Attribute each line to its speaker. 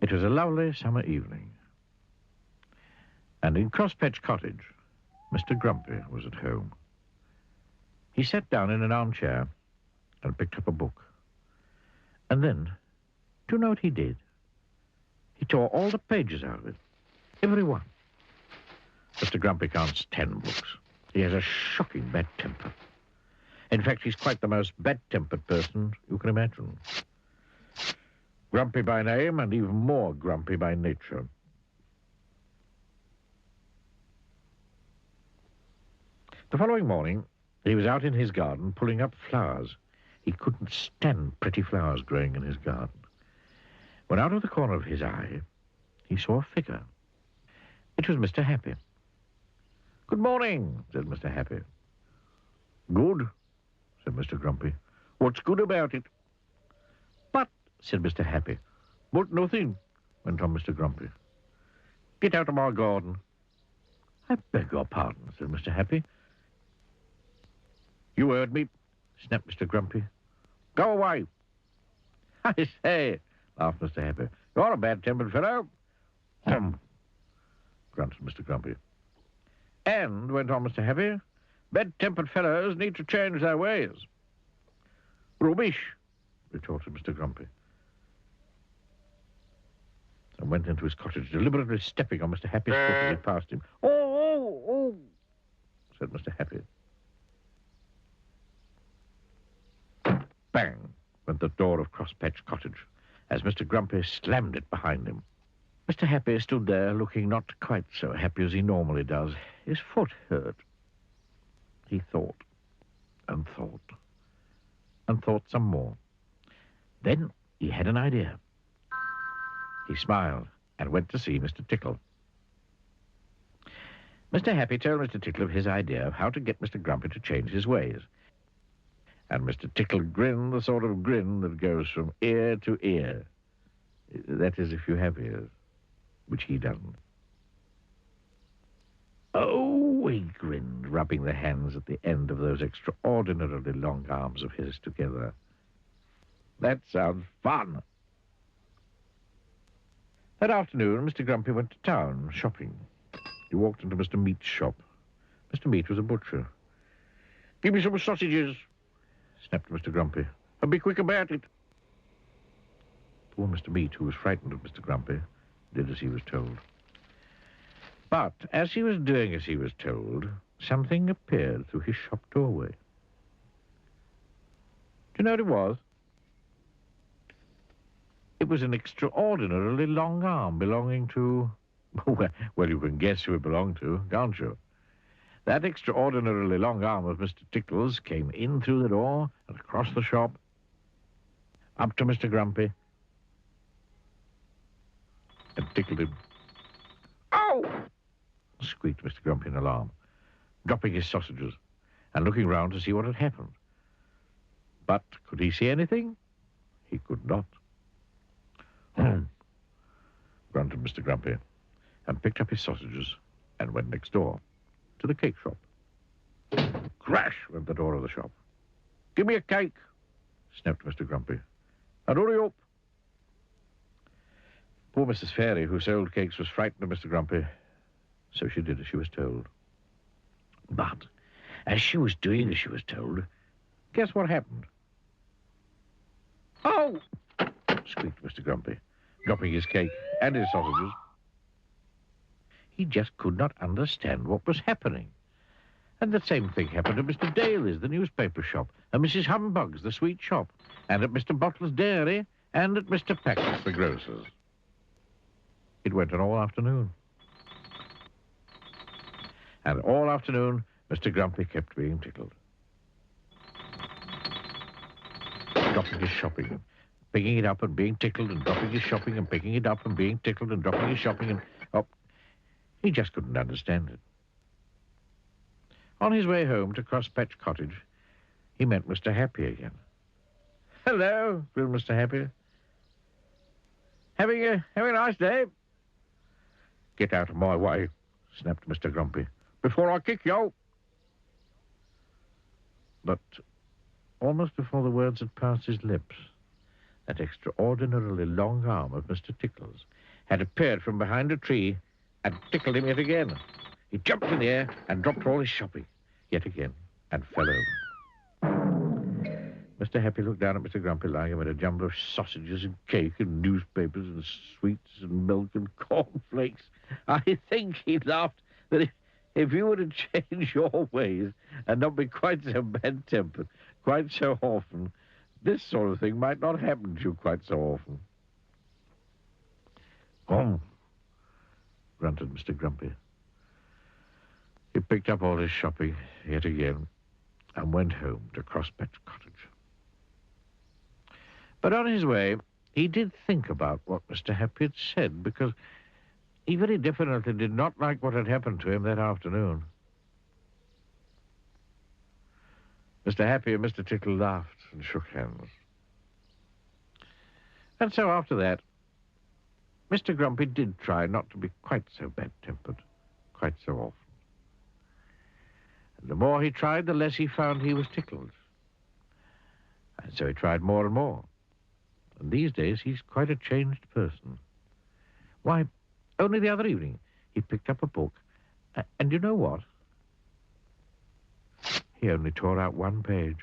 Speaker 1: It was a lovely summer evening, and in Crosspatch Cottage, Mr. Grumpy was at home. He sat down in an armchair and picked up a book. And then, do you know what he did? He tore all the pages out of it. Every one. Mr. Grumpy can't stand books. He has a shocking bad temper. In fact, he's quite the most bad-tempered person you can imagine. Grumpy by name and even more grumpy by nature. The following morning, he was out in his garden pulling up flowers. He couldn't stand pretty flowers growing in his garden. When out of the corner of his eye, he saw a figure. It was Mr. Happy. "Good morning," said Mr. Happy. "Good," said Mr. Grumpy. "What's good about it?" "But," said Mr. Happy. "But nothing," went on Mr. Grumpy. "Get out of my garden." "I beg your pardon," said Mr. Happy. "You heard me," snapped Mr. Grumpy. "Go away." "I say," laughed Mr. Happy, "you're a bad-tempered fellow." "Hum," grunted Mr. Grumpy. "And," went on Mr. Happy, "bad-tempered fellows need to change their ways." "Rubbish," retorted Mr. Grumpy, and went into his cottage, deliberately stepping on Mr. Happy's foot as he passed him. Oh, said Mr. Happy. Bang went the door of Crosspatch Cottage as Mr. Grumpy slammed it behind him. Mr. Happy stood there looking not quite so happy as he normally does. His foot hurt. He thought and thought and thought some more. Then he had an idea. He smiled and went to see Mr. Tickle. Mr. Happy told Mr. Tickle of his idea of how to get Mr. Grumpy to change his ways. And Mr. Tickle grinned the sort of grin that goes from ear to ear. That is, if you have ears, which he doesn't. Oh, he grinned, rubbing the hands at the end of those extraordinarily long arms of his together. That sounds fun. That afternoon, Mr. Grumpy went to town, shopping. He walked into Mr. Meat's shop. Mr. Meat was a butcher. "Give me some sausages," snapped Mr. Grumpy, "and be quick about it." Poor Mr. Meat, who was frightened of Mr. Grumpy, did as he was told. But as he was doing as he was told, something appeared through his shop doorway. Do you know what it was? It was an extraordinarily long arm belonging to... Well, you can guess who it belonged to, can't you? That extraordinarily long arm of Mr. Tickle's came in through the door and across the shop, up to Mr. Grumpy, and tickled him. "Oh!" squeaked Mr. Grumpy in alarm, dropping his sausages and looking round to see what had happened. But could he see anything? He could not. Grunted Mr. Grumpy, and picked up his sausages and went next door to the cake shop. Crash went the door of the shop. "Give me a cake," snapped Mr. Grumpy, "and hurry up." Poor Mrs. Fairy, who sold cakes, was frightened of Mr. Grumpy, so she did as she was told. But as she was doing as she was told, guess what happened? "Oh!" squeaked Mr. Grumpy, dropping his cake and his sausages. He just could not understand what was happening. And the same thing happened at Mr. Daly's, the newspaper shop, and Mrs. Humbug's, the sweet shop, and at Mr. Bottle's dairy, and at Mr. Packet's, the grocer's. It went on all afternoon. And all afternoon, Mr. Grumpy kept being tickled. Dropping his shopping, picking it up and being tickled, and dropping his shopping and picking it up and being tickled, and dropping his shopping and... Oh, he just couldn't understand it. On his way home to Crosspatch Cottage, he met Mr. Happy again. "Hello," said Mr. Happy. Having a nice day?" "Get out of my way," snapped Mr. Grumpy, "before I kick you." But almost before the words had passed his lips, That extraordinarily long arm of Mr. Tickle's had appeared from behind a tree and tickled him yet again. He jumped in the air and dropped all his shopping yet again and fell over. Mr. Happy looked down at Mr. Grumpy lying amid a jumble of sausages and cake and newspapers and sweets and milk and cornflakes. I think he laughed that if you were to change your ways and not be quite so bad-tempered quite so often, this sort of thing might not happen to you quite so often. Oh, grunted Mr. Grumpy. He picked up all his shopping yet again and went home to Crossback Cottage. But on his way, he did think about what Mr. Happy had said, because he very definitely did not like what had happened to him that afternoon. Mr. Happy and Mr. Tickle laughed and shook hands. And so after that, Mr. Grumpy did try not to be quite so bad-tempered quite so often. And the more he tried, the less he found he was tickled. And so he tried more and more. And these days, he's quite a changed person. Why, only the other evening, he picked up a book. And you know what? He only tore out one page.